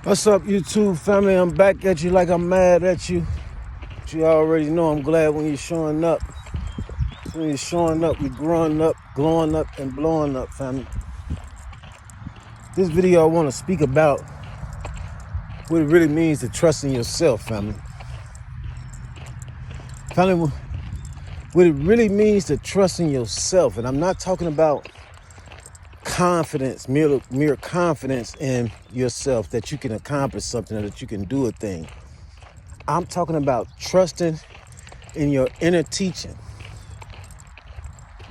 What's up, YouTube family? I'm back at you like I'm mad at you. But you already know I'm glad when you're showing up. When you're showing up, we're growing up, glowing up, and blowing up, family. This video I want to speak about what it really means to trust in yourself, family. Family, what it really means to trust in yourself. And I'm not talking about confidence, mere confidence in yourself that you can accomplish something or that you can do a thing. I'm talking about trusting in your inner teaching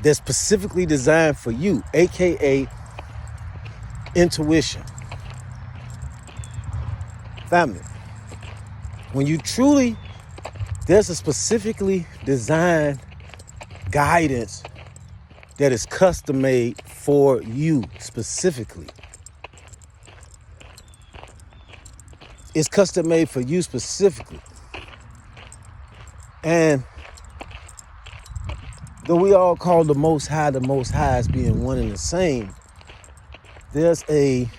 that's specifically designed for you, aka intuition. Family, when you truly, there's a specifically designed guidance that is custom made for you specifically. It's custom made for you specifically. And though we all call the Most High as being one and the same, there's a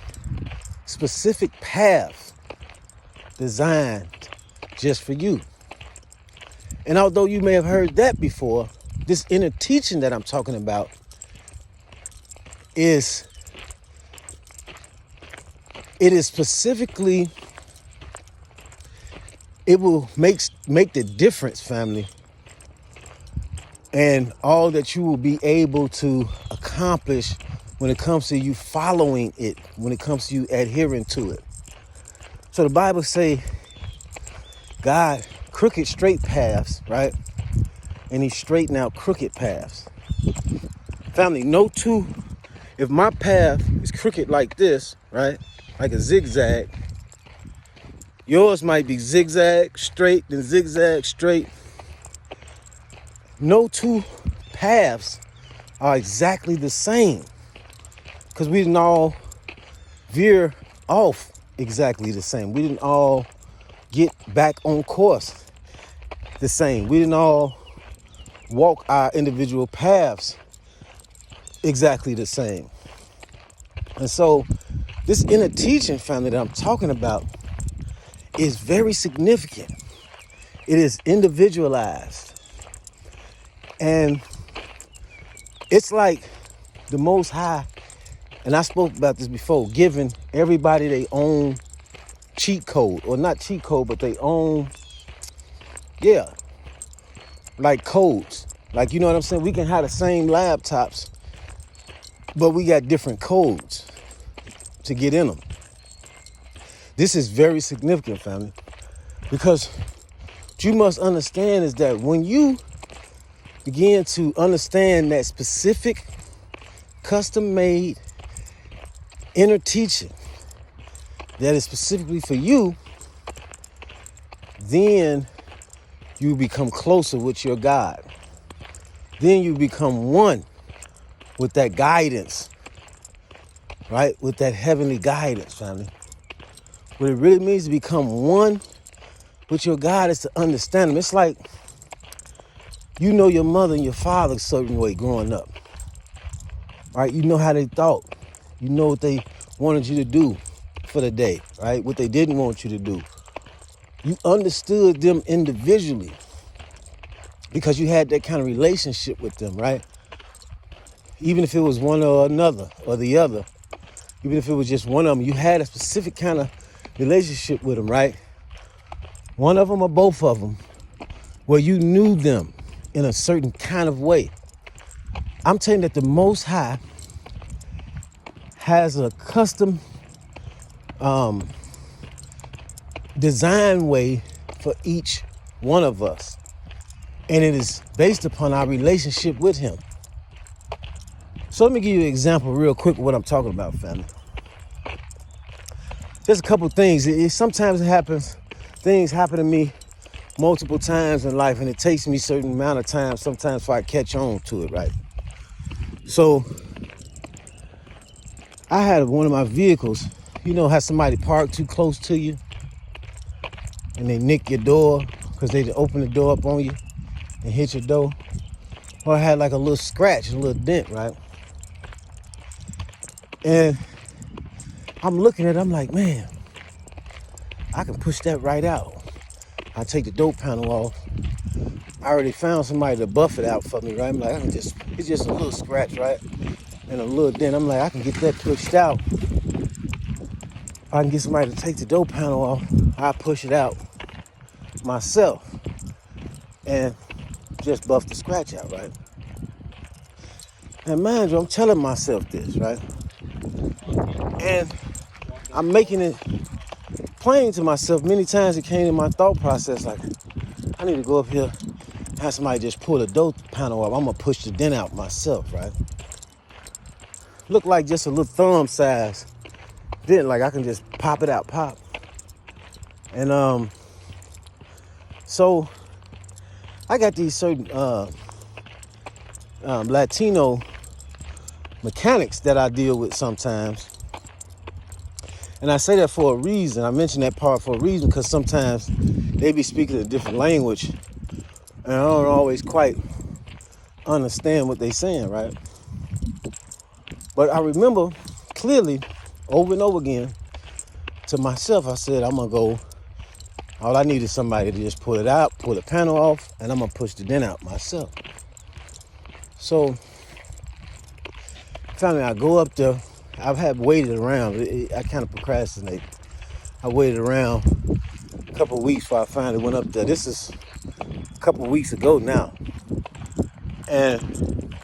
specific path designed just for you. And although you may have heard that before, this inner teaching that I'm talking about is specifically, it will make the difference, family, and all that you will be able to accomplish when it comes to you following it, when it comes to you adhering to it. So the Bible say God crooked straight paths, right? And he straightened out crooked paths. Family, if my path is crooked like this, right? Like a zigzag, yours might be zigzag straight, then zigzag straight. No two paths are exactly the same because we didn't all veer off exactly the same. We didn't all get back on course the same. We didn't all walk our individual paths exactly the same. And so this inner teaching, family, that I'm talking about is very significant. It is individualized. And it's like the Most High, and I spoke about this before, giving everybody their own cheat code, or not cheat code, but their own, like codes. Like, you know what I'm saying? We can have the same laptops, but we got different codes to get in them. This is very significant, family, because what you must understand is that when you begin to understand that specific, custom-made inner teaching that is specifically for you, then you become closer with your God. Then you become one with that guidance, right? With that heavenly guidance, family. What it really means to become one with your God is to understand them. It's like, you know your mother and your father a certain way growing up, right? You know how they thought. You know what they wanted you to do for the day, right? What they didn't want you to do. You understood them individually because you had that kind of relationship with them, right? Even if it was one or another or the other, even if it was just one of them, you had a specific kind of relationship with them, right? One of them or both of them, where you knew them in a certain kind of way. I'm telling you that the Most High has a custom design way for each one of us. And it is based upon our relationship with him. So let me give you an example real quick of what I'm talking about, family. There's a couple things. Sometimes it happens, things happen to me multiple times in life, and it takes me a certain amount of time sometimes before I catch on to it, right? So I had one of my vehicles, you know how somebody parked too close to you and they nick your door because they open the door up on you and hit your door? Or I had like a little scratch, a little dent, right? And I'm looking at it, I'm like, man, I can push that right out. I take the dope panel off. I already found somebody to buff it out for me, right? I'm like, it's just a little scratch, right? And a little dent. I'm like, I can get that pushed out. I can get somebody to take the dope panel off. I push it out myself and just buff the scratch out, right? And mind you, I'm telling myself this, right? And I'm making it plain to myself. Many times it came in my thought process like, I need to go up here and have somebody just pull the dope panel off. I'm gonna push the dent out myself, right? Look like just a little thumb size dent, like I can just pop it out, pop. And so I got these certain Latino mechanics that I deal with sometimes. And I say that for a reason. I mention that part for a reason because sometimes they be speaking a different language and I don't always quite understand what they saying, right? But I remember clearly over and over again to myself, I said, I'm gonna go, all I need is somebody to just pull it out, pull the panel off, and I'm gonna push the dent out myself. So finally I go up there. I've had waited around. I kind of procrastinate. I waited around a couple of weeks before I finally went up there. This is a couple of weeks ago now. And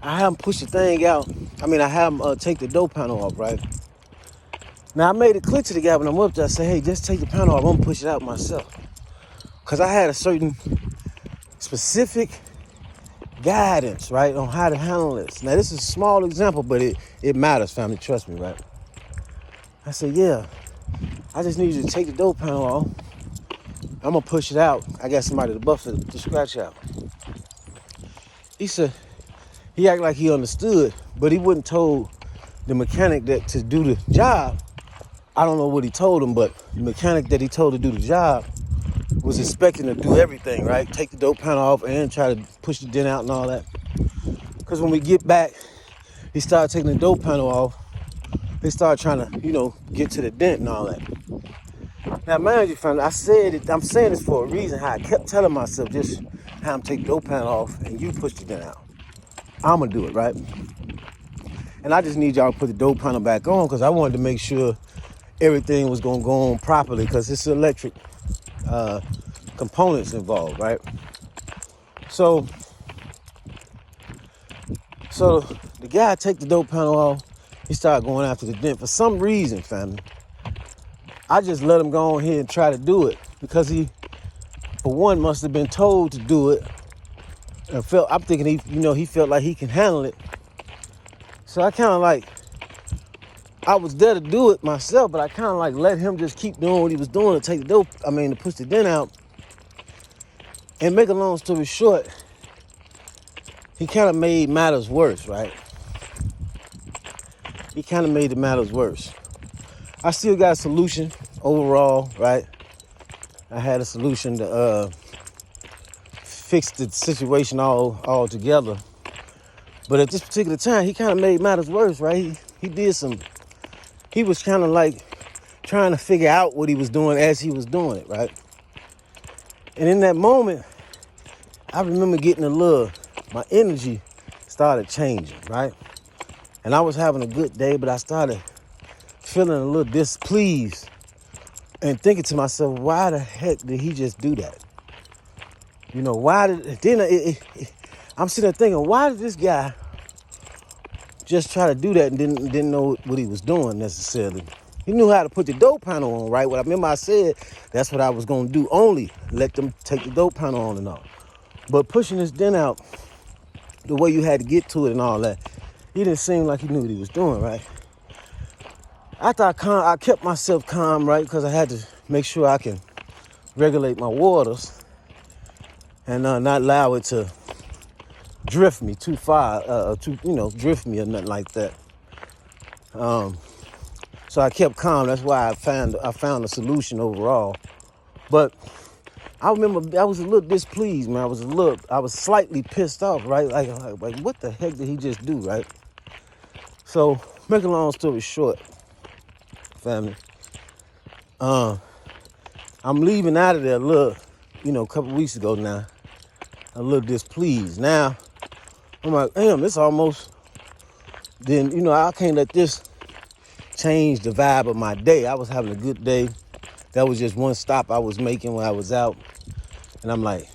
I have them push the thing out. I have them take the door panel off, right? Now, I made it clear to the guy when I'm up there. I said, hey, just take the panel off. I'm going to push it out myself. Because I had a certain specific guidance, right, on how to handle this. Now, this is a small example, but it matters, family. Trust me, right? I said, yeah, I just need you to take the door panel off. I'm going to push it out. I got somebody to buff it, to scratch out. He said, he acted like he understood, but he wouldn't told the mechanic that to do the job. I don't know what he told him, but the mechanic that he told to do the job was expecting to do everything, right? Take the door panel off and try to push the dent out and all that. Because when we get back, he started taking the door panel off. He started trying to, get to the dent and all that. Now, mind you, family, I'm saying this for a reason, how I kept telling myself, just have him take the door panel off and you push the dent out. I'm going to do it, right? And I just need y'all to put the door panel back on because I wanted to make sure everything was going to go on properly because it's electric components involved, right? So the guy take the door panel off. He started going after the dent. For some reason, family, I just let him go on here and try to do it because he, for one, must have been told to do it. And I'm thinking he felt like he can handle it. So I kind of I was there to do it myself, but I kind of let him just keep doing what he was doing to take to push the dent out. And make a long story short, he kind of made matters worse, right? He kind of made the matters worse. I still got a solution overall, right? I had a solution to fix the situation all together. But at this particular time, he kind of made matters worse, right? He was kind of trying to figure out what he was doing as he was doing it, right? And in that moment, I remember getting my energy started changing, right? And I was having a good day, but I started feeling a little displeased and thinking to myself, why the heck did he just do that? I'm sitting there thinking, why did this guy just try to do that and didn't know what he was doing necessarily? He knew how to put the door panel on, right? What I remember I said, that's what I was going to do, only let them take the door panel on and all. But pushing this dent out, the way you had to get to it and all that, he didn't seem like he knew what he was doing, right? After I kept myself calm, right? Because I had to make sure I can regulate my waters and not allow it to drift me too far, drift me or nothing like that. So I kept calm. That's why I found a solution overall. But I remember I was a little displeased, man. I was slightly pissed off, right? Like what the heck did he just do, right? So, make a long story short, family. I'm leaving out of there a little, a couple weeks ago now, a little displeased. Now, I'm like, damn, it's almost, then, I can't let this change the vibe of my day. I was having a good day. That was just one stop I was making when I was out. And I'm like,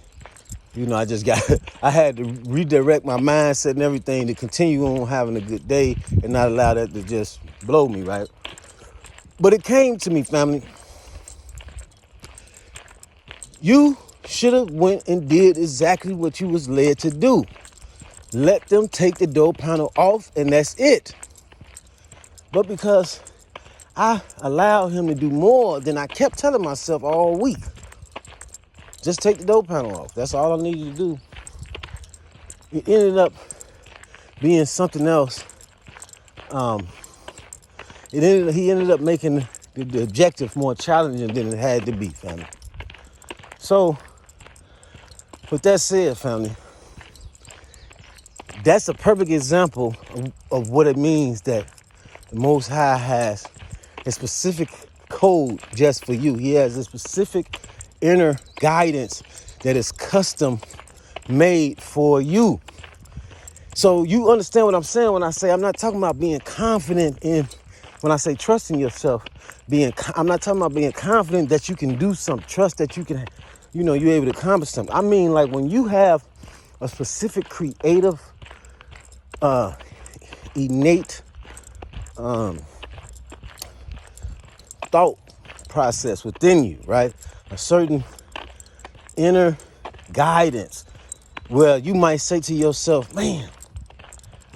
I had to redirect my mindset and everything to continue on having a good day and not allow that to just blow me, right? But it came to me, family. You should have went and did exactly what you was led to do. Let them take the door panel off, and that's it. But because I allowed him to do more than I kept telling myself all week, just take the door panel off. That's all I needed to do. It ended up being something else. He ended up making the objective more challenging than it had to be, family. So, with that said, family, that's a perfect example of what it means that the Most High has a specific code just for you. He has a specific inner guidance that is custom made for you. So you understand what I'm saying when I say I'm not talking about being confident in, when I say trusting yourself, I'm not talking about being confident that you can do something, trust that you can, you're able to accomplish something. I mean, like when you have a specific creative, innate thought process within you, right? A certain inner guidance where you might say to yourself, man,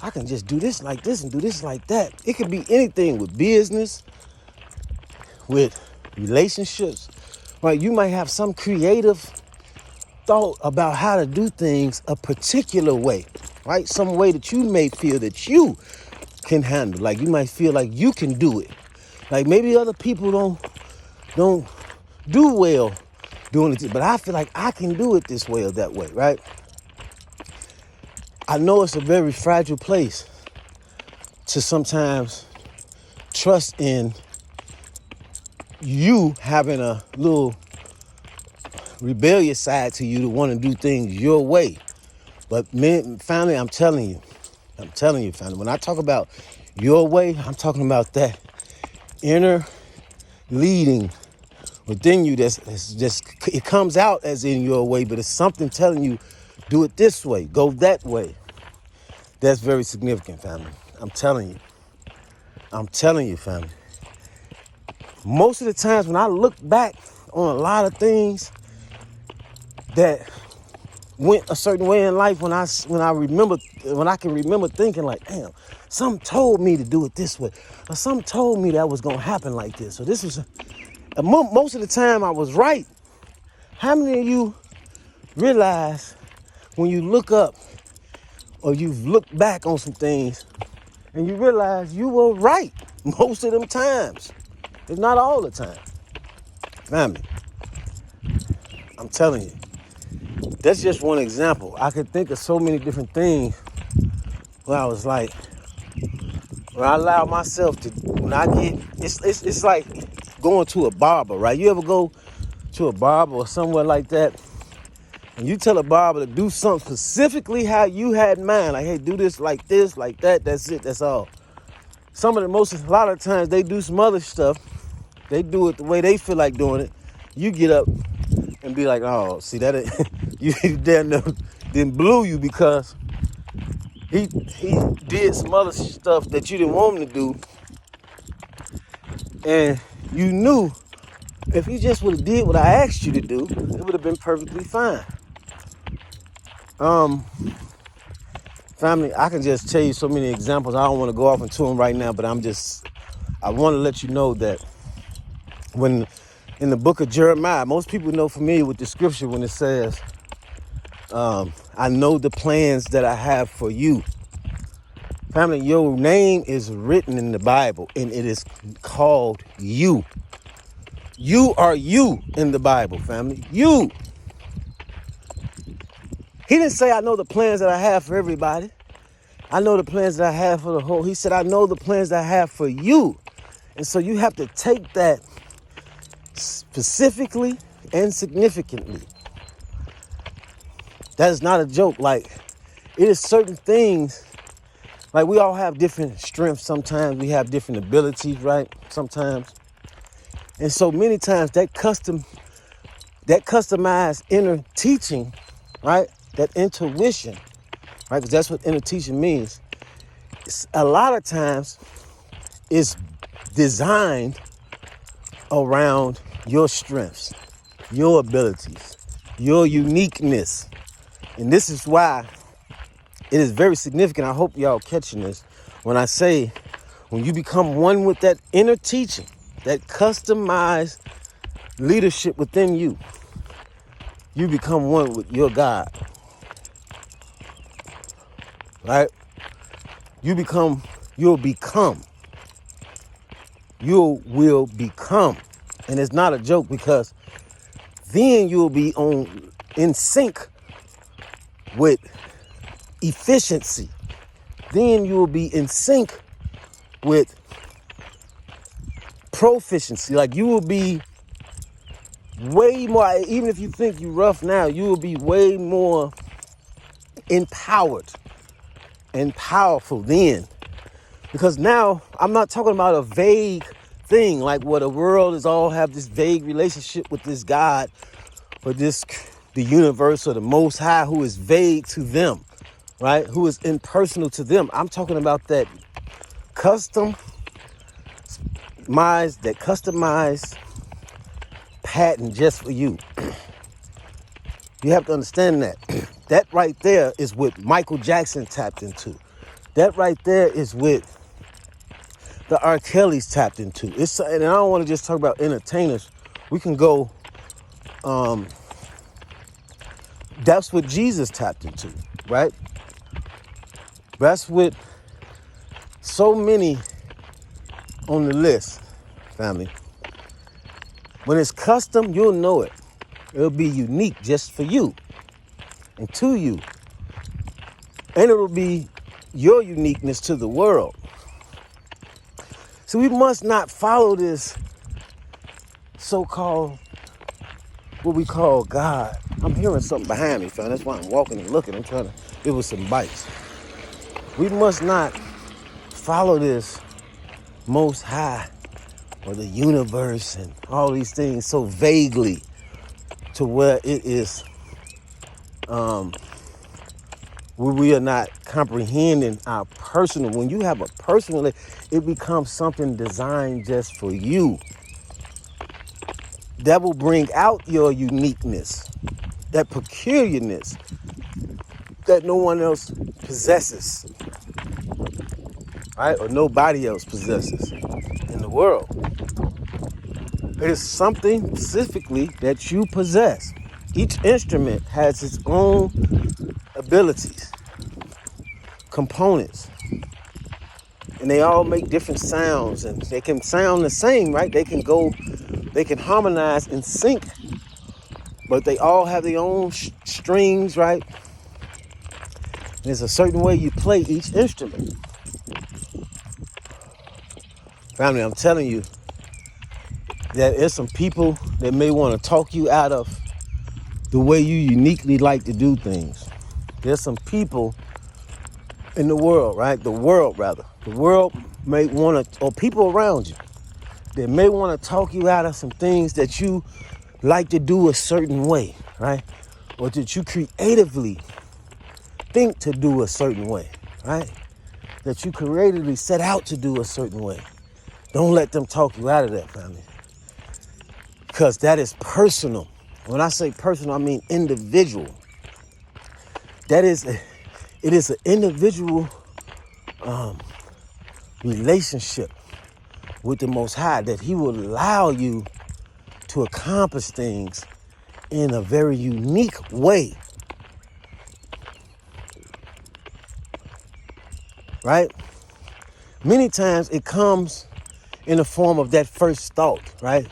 I can just do this like this and do this like that. It could be anything with business, with relationships, right? You might have some creative thought about how to do things a particular way, right? Some way that you may feel that you can handle. Like you might feel like you can do it. Like maybe other people don't do well doing it, but I feel like I can do it this way or that way, right? I know it's a very fragile place to sometimes trust in you having a little rebellious side to you to want to do things your way. But family, I'm telling you, family, when I talk about your way, I'm talking about that inner leading within you that's just, it comes out as in your way, but it's something telling you, do it this way, go that way. That's very significant, family. I'm telling you, family. Most of the times when I look back on a lot of things that went a certain way in life, when I can remember thinking like, damn, something told me to do it this way, or something told me that was gonna happen like this. So this was most of the time I was right. How many of you realize when you look up or you've looked back on some things and you realize you were right most of them times, if not all the time? Family, I'm telling you, that's just one example. I could think of so many different things where I was like, when I allow myself to, when I get, it's like going to a barber, right? You ever go to a barber or somewhere like that, and you tell a barber to do something specifically how you had in mind, like, hey, do this, like that, that's it, that's all. A lot of times they do some other stuff. They do it the way they feel like doing it. You get up and be like, oh, see that, you damn near didn't blew you because he did some other stuff that you didn't want him to do. And you knew if he just would have did what I asked you to do, it would have been perfectly fine. Family, I can just tell you so many examples. I don't want to go off into them right now, but I want to let you know that when in the book of Jeremiah, most people know familiar with the scripture when it says, I know the plans that I have for you. Family, your name is written in the Bible, and it is called you. You are you in the Bible, family. You. He didn't say, I know the plans that I have for everybody. I know the plans that I have for the whole. He said, I know the plans that I have for you. And so you have to take that specifically and significantly. That is not a joke. Like, it is certain things, like we all have different strengths sometimes. We have different abilities, right? Sometimes. And so many times that customized inner teaching, right? That intuition, right? Because that's what inner teaching means. A lot of times it's designed around your strengths, your abilities, your uniqueness. And this is why it is very significant. I hope y'all catching this when I say, when you become one with that inner teaching, that customized leadership within you, you become one with your God, right? You will become. And it's not a joke, because then you'll be in sync with efficiency. Then you will be in sync with proficiency. Like, you will be way more, even if you think you're rough now, you will be way more empowered and powerful then. Because now I'm not talking about a vague thing, like where the world is all have this vague relationship with this God or the universe or the Most High, who is vague to them, right? Who is impersonal to them. I'm talking about that customized pattern just for you. You have to understand that. That right there is what Michael Jackson tapped into. That right there is what the R. Kelly's tapped into. And I don't want to just talk about entertainers. We can go, that's what Jesus tapped into, right? That's what so many on the list, family. When it's custom, you'll know it. It'll be unique just for you and to you. And it'll be your uniqueness to the world. So we must not follow this so-called, what we call God. I'm hearing something behind me, fam. That's why I'm walking and looking. I'm trying to, it was some bites. We must not follow this Most High or the universe and all these things so vaguely to where it is, where we are not comprehending our personal. When you have a personal, it becomes something designed just for you. That will bring out your uniqueness, that peculiarness that no one else possesses, right? Or nobody else possesses in the world. It is something specifically that you possess. Each instrument has its own abilities, components, and they all make different sounds, and they can sound the same, right? They can harmonize and sync, but they all have their own strings, right? There's a certain way you play each instrument. Family, I'm telling you that there's some people that may want to talk you out of the way you uniquely like to do things. There's some people in the world, right? The world may want to, or people around you, they may want to talk you out of some things that you like to do a certain way, right? Or that you creatively think to do a certain way, right? That you creatively set out to do a certain way. Don't let them talk you out of that, family. Because that is personal. When I say personal, I mean individual. It is an individual relationship with the Most High, that He will allow you to accomplish things in a very unique way. Right? Many times it comes in the form of that first thought, right?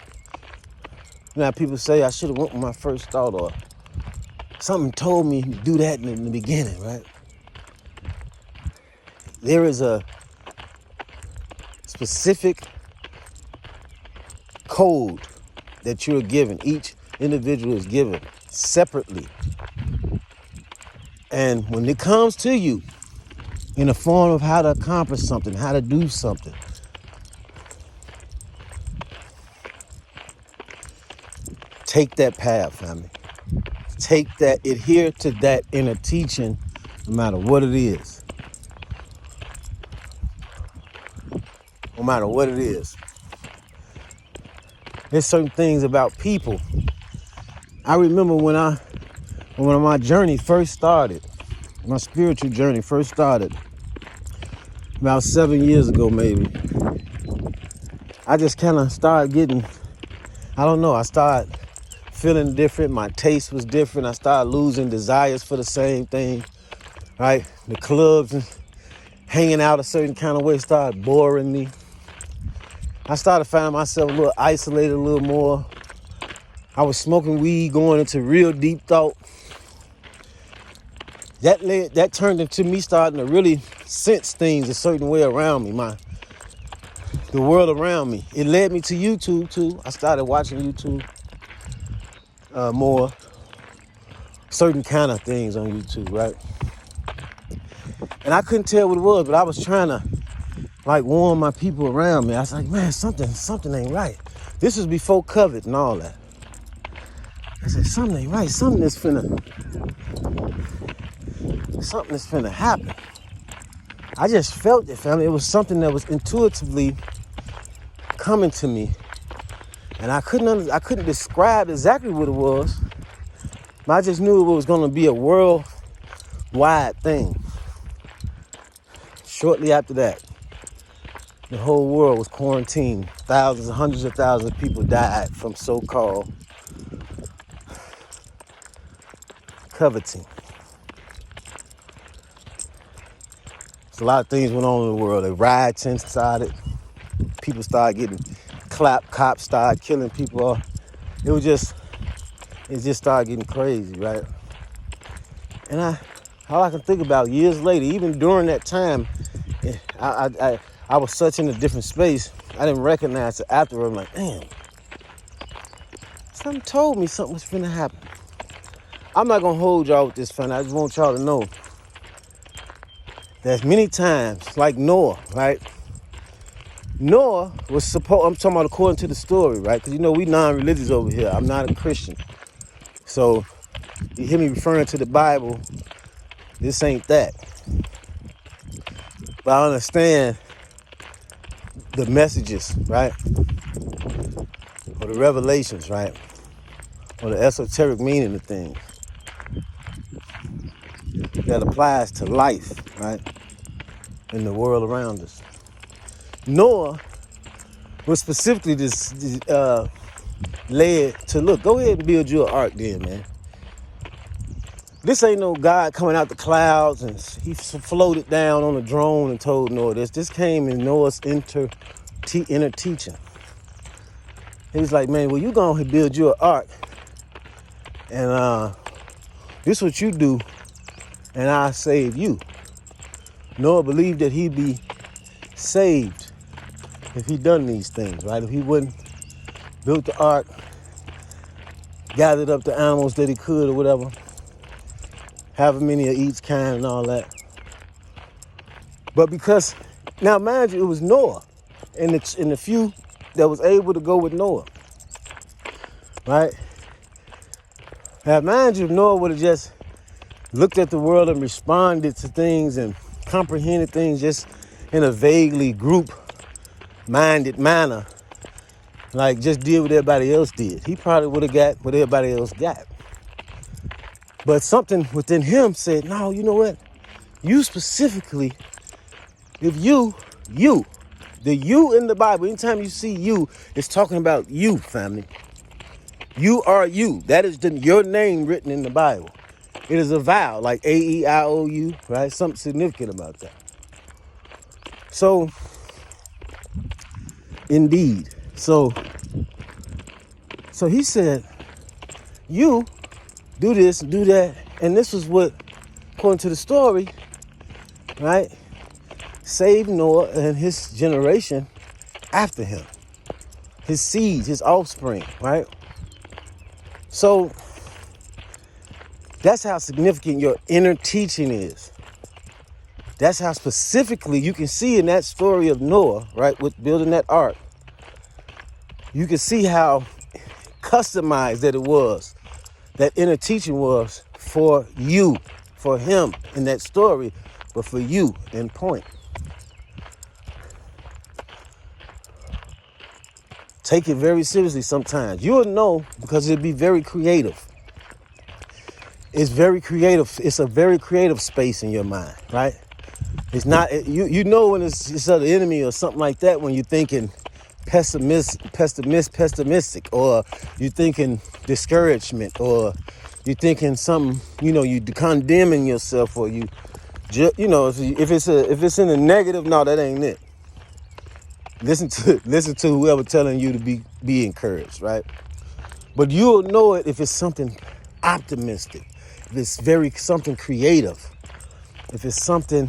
Now people say I should have went with my first thought, or something told me to do that in the beginning, right? There is a specific code that you're given. Each individual is given separately. And when it comes to you in the form of how to accomplish something, how to do something, take that path, family. Take that, adhere to that inner teaching, no matter what it is. No matter what it is. There's certain things about people. I remember when my journey first started, my spiritual journey first started, about 7 years ago maybe. I just kind of started getting, I started feeling different. My taste was different. I started losing desires for the same thing, right? The clubs and hanging out a certain kind of way started boring me. I started finding myself a little isolated a little more. I was smoking weed, going into real deep thought. That turned into me starting to really sense things a certain way around me, the world around me. It led me to YouTube too. I started watching YouTube more, certain kind of things on YouTube, right? And I couldn't tell what it was, but I was trying to warn my people around me. I was like, man, something ain't right. This was before COVID and all that. I said, something ain't right. Something is finna happen. I just felt it, family. It was something that was intuitively coming to me. And I couldn't describe exactly what it was, but I just knew it was going to be a worldwide thing. Shortly after that, the whole world was quarantined. Thousands, hundreds of thousands of people died from so-called coveting. So a lot of things went on in the world. The riots started. People started getting clapped. Cops started killing people. It just started getting crazy, right? And all I can think about years later, even during that time, I was such in a different space. I didn't recognize it afterward. I'm like, damn, something told me something was finna happen. I'm not gonna hold y'all with this, fun. I just want y'all to know that many times, like Noah, right? Noah was supposed, I'm talking about according to the story, right? Because we non-religious over here. I'm not a Christian. So you hear me referring to the Bible, this ain't that. But I understand the messages, right? Or the revelations, right? Or the esoteric meaning of things that applies to life, right? In the world around us. Noah was specifically led to, look, go ahead and build you an ark then, man. This ain't no God coming out the clouds and he floated down on a drone and told Noah this. This came in Noah's inner teaching. He was like, man, well, you go ahead and build you an ark. And this is what you do, and I'll save you. Noah believed that he'd be saved if he done these things, right? If he wouldn't built the ark, gathered up the animals that he could or whatever, however many of each kind and all that. But because, now mind you, it was Noah and the few that was able to go with Noah, right? Now mind you, if Noah would have just looked at the world and responded to things and comprehended things just in a vaguely group-minded manner, like just did what everybody else did, he probably would have got what everybody else got. But something within him said, no, you know what? You specifically, if the you in the Bible, anytime you see you, it's talking about you, family. You are you. That is your name written in the Bible. It is a vowel, like A-E-I-O-U, right? Something significant about that. So, indeed. So he said, you do this, do that. And this was what, according to the story, right, saved Noah and his generation after him. His seeds, his offspring, right? So that's how significant your inner teaching is. That's how specifically you can see in that story of Noah, right, with building that ark, you can see how customized that it was, that inner teaching was for you, for him in that story, but for you in point. Take it very seriously sometimes. You'll know because it'll be very creative. It's very creative. It's a very creative space in your mind, right? It's not, you know when it's the enemy or something like that, when you're thinking pessimistic, or you're thinking discouragement, or you're thinking something, you condemning yourself, or if it's in a negative, no, that ain't it. Listen to whoever telling you to be encouraged, right? But you'll know it if it's something optimistic, if it's something creative, if it's something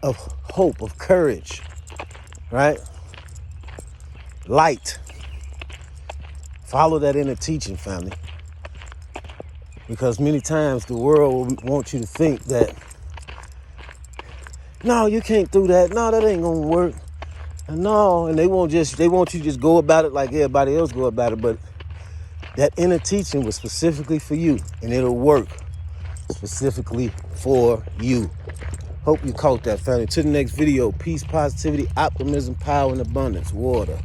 of hope, of courage, right? Light. Follow that inner teaching, family. Because many times the world wants you to think that, no, you can't do that. No, that ain't gonna work. No, and they want you to just go about it like everybody else go about it. But that inner teaching was specifically for you, and it'll work specifically for you. Hope you caught that, family. To the next video, peace, positivity, optimism, power, and abundance. Water.